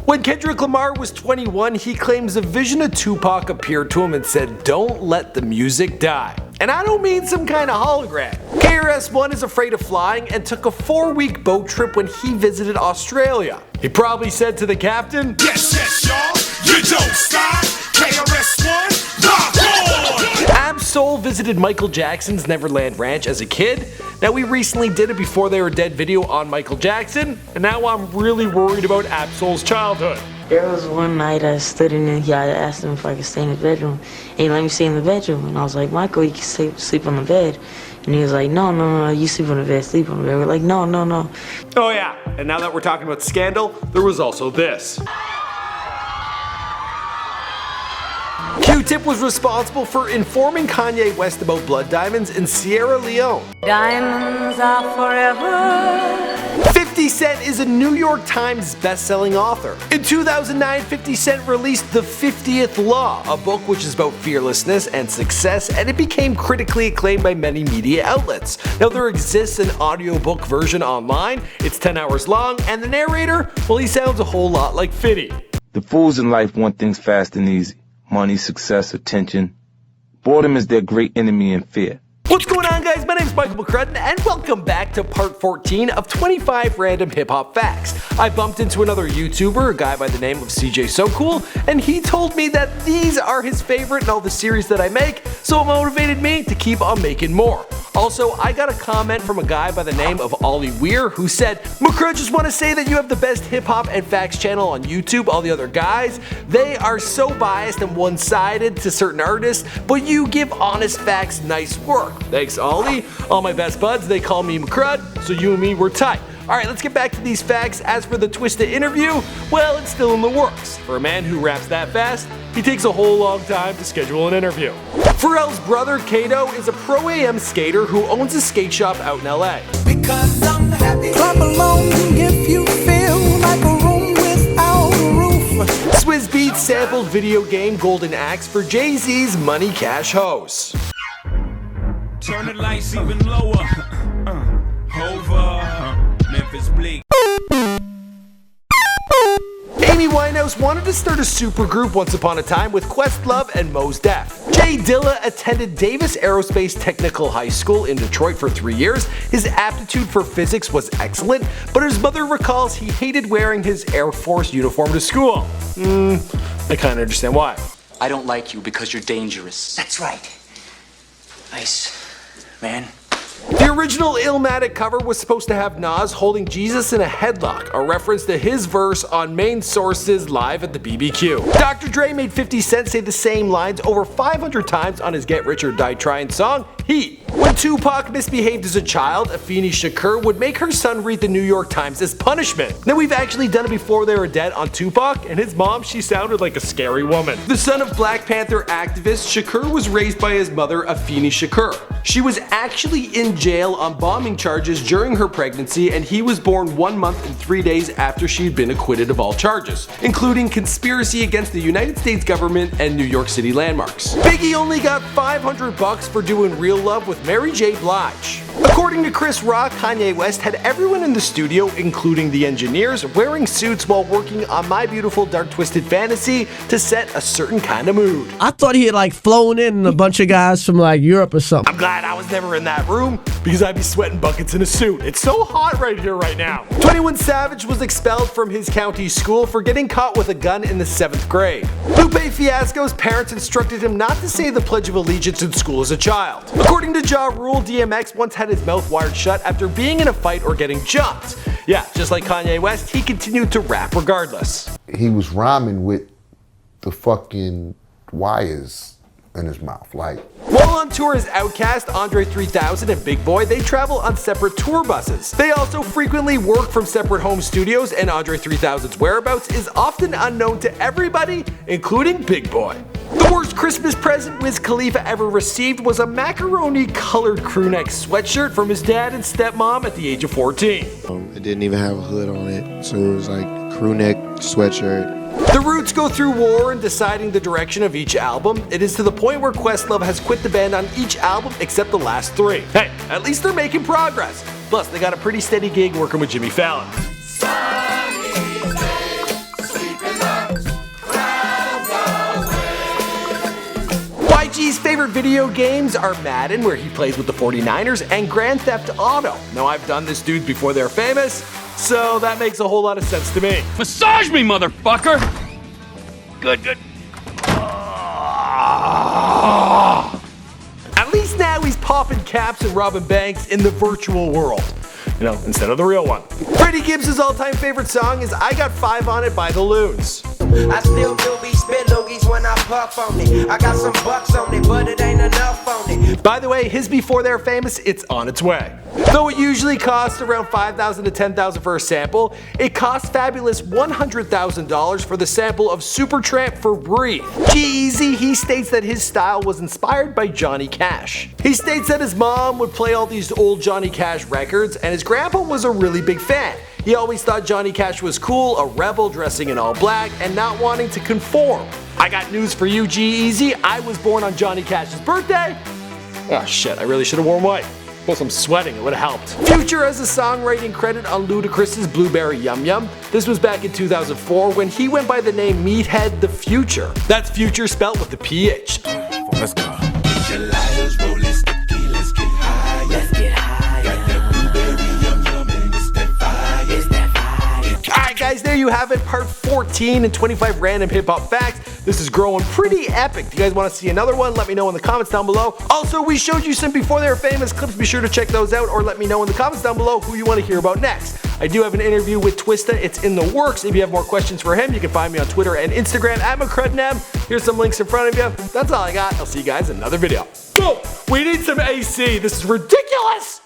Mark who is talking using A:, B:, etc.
A: When Kendrick Lamar was 21, he claims a vision of Tupac appeared to him and said, "Don't let the music die." And I don't mean some kind of hologram. KRS-One is afraid of flying and took a 4-week boat trip when he visited Australia. He probably said to the captain,
B: "Yes, yes, y'all, you don't stop. KRS-One, rock on!"
A: Ab-Soul visited Michael Jackson's Neverland Ranch as a kid. Now, we recently did a Before They Were Dead video on Michael Jackson, and now I'm really worried about Ab-Soul's childhood.
C: There was one night I stood in the yard, I asked him if I could stay in the bedroom, and he let me stay in the bedroom, and I was like, "Michael, you can sleep on the bed." And he was like, no, you sleep on the bed, sleep on the bed. We're like, no.
A: Oh yeah, and now that we're talking about scandal, there was also this. Q-Tip was responsible for informing Kanye West about blood diamonds in Sierra Leone.
C: Diamonds are forever.
A: 50 Cent is a New York Times best-selling author. In 2009, 50 Cent released The 50th Law, a book which is about fearlessness and success, and it became critically acclaimed by many media outlets. Now, there exists an audiobook version online. It's 10 hours long, and the narrator, well, he sounds a whole lot like 50.
D: The fools in life want things fast and easy. Money, success, attention. Boredom is their great enemy and fear.
A: What's going on, guys? My name is Michael McCrudden, and welcome back to part 14 of 25 random hip-hop facts. I bumped into another YouTuber, a guy by the name of CJ So Cool, and he told me that these are his favorite in all the series that I make, so it motivated me to keep on making more. Also, I got a comment from a guy by the name of Ollie Weir who said, "McCrud, just want to say that you have the best hip-hop and facts channel on YouTube. All the other guys, they are so biased and one-sided to certain artists, but you give honest facts, nice work." Thanks, Ollie. All my best buds, they call me McCrud, so you and me, we're tight. Alright, let's get back to these facts. As for the Twisted interview, well, it's still in the works. For a man who raps that fast, he takes a whole long time to schedule an interview. Pharrell's brother, Kato, is a pro-AM skater who owns a skate shop out in LA.
E: Because I'm happy. Clap along if you feel like a room without a roof.
A: Swizz Beatz sampled video game Golden Axe for Jay-Z's Money Cash Hose.
B: Turn the lights even lower. Over. Memphis Bleak.
A: Amy Winehouse wanted to start a supergroup once upon a time with Questlove and Mos Def. Jay Dilla attended Davis Aerospace Technical High School in Detroit for 3 years. His aptitude for physics was excellent, but his mother recalls he hated wearing his Air Force uniform to school. I kinda understand why.
F: "I don't like you because you're dangerous."
E: That's right. Nice, man.
A: The original Illmatic cover was supposed to have Nas holding Jesus in a headlock, a reference to his verse on Main Source's Live at the BBQ. Dr. Dre made 50 Cent say the same lines over 500 times on his Get Rich or Die Trying song, Heat. When Tupac misbehaved as a child, Afeni Shakur would make her son read the New York Times as punishment. Now, we've actually done it Before They Were Dead on Tupac, and his mom, she sounded like a scary woman. The son of Black Panther activist, Shakur was raised by his mother, Afeni Shakur. She was actually in jail on bombing charges during her pregnancy, and he was born 1 month and 3 days after she'd been acquitted of all charges, including conspiracy against the United States government and New York City landmarks. Biggie only got $500 for doing Real Love with Mary J. Blige. According to Chris Rock, Kanye West had everyone in the studio, including the engineers, wearing suits while working on My Beautiful Dark Twisted Fantasy to set a certain kind of mood.
G: I thought he had like flown in a bunch of guys from like Europe or something.
A: I'm glad I was never in that room because I'd be sweating buckets in a suit. It's so hot right here right now. 21 Savage was expelled from his county school for getting caught with a gun in the 7th grade. Lupe Fiasco's parents instructed him not to say the Pledge of Allegiance in school as a child. According to Ja Rule, DMX once had his mouth wired shut after being in a fight or getting jumped. Yeah, just like Kanye West, he continued to rap regardless.
H: He was rhyming with the fucking wires in his mouth, like.
A: While on tour as Outkast, Andre 3000 and Big Boy, they travel on separate tour buses. They also frequently work from separate home studios, and Andre 3000's whereabouts is often unknown to everybody, including Big Boy. The worst Christmas present Wiz Khalifa ever received was a macaroni-colored crewneck sweatshirt from his dad and stepmom at the age of 14.
I: It didn't even have a hood on it, so it was like crewneck sweatshirt.
A: The Roots go through war in deciding the direction of each album. It is to the point where Questlove has quit the band on each album except the last 3. Hey, at least they're making progress. Plus, they got a pretty steady gig working with Jimmy Fallon. favorite video games are Madden, where he plays with the 49ers, and Grand Theft Auto. Now, I've done this dude before they're famous, so that makes a whole lot of sense to me.
J: Massage me, motherfucker! Good, good.
A: At least now he's popping caps and robbing banks in the virtual world. You know, instead of the real one. Freddie Gibbs' all-time favorite song is I Got 5 on It by the Loons.
K: I still do be spit loogies when I puff on it. I got some bucks on it, but it ain't enough on it.
A: By the way, his Before They're Famous, it's on its way. Though it usually costs around $5,000 to $10,000 for a sample, it costs fabulous $100,000 for the sample of Supertramp for Breathe. G-Eazy, he states that his style was inspired by Johnny Cash. He states that his mom would play all these old Johnny Cash records, and his grandpa was a really big fan. He always thought Johnny Cash was cool, a rebel dressing in all black, and not wanting to conform. I got news for you, G-Eazy. I was born on Johnny Cash's birthday. Oh shit, I really should have worn white. Plus I'm sweating, it would have helped. Future has a songwriting credit on Ludakris' Blueberry Yum Yum. This was back in 2004 when he went by the name Meathead the Future. That's Future spelled with the PH. Let's go. Alright guys, there you have it, part 14 and 25 random hip hop facts. This is growing pretty epic. If you guys want to see another one, let me know in the comments down below. Also, we showed you some Before They Were Famous clips. Be sure to check those out, or let me know in the comments down below who you want to hear about next. I do have an interview with Twista. It's in the works. If you have more questions for him, you can find me on Twitter and Instagram at McCrudnem. Here's some links in front of you. That's all I got. I'll see you guys in another video. Go! We need some AC. This is ridiculous!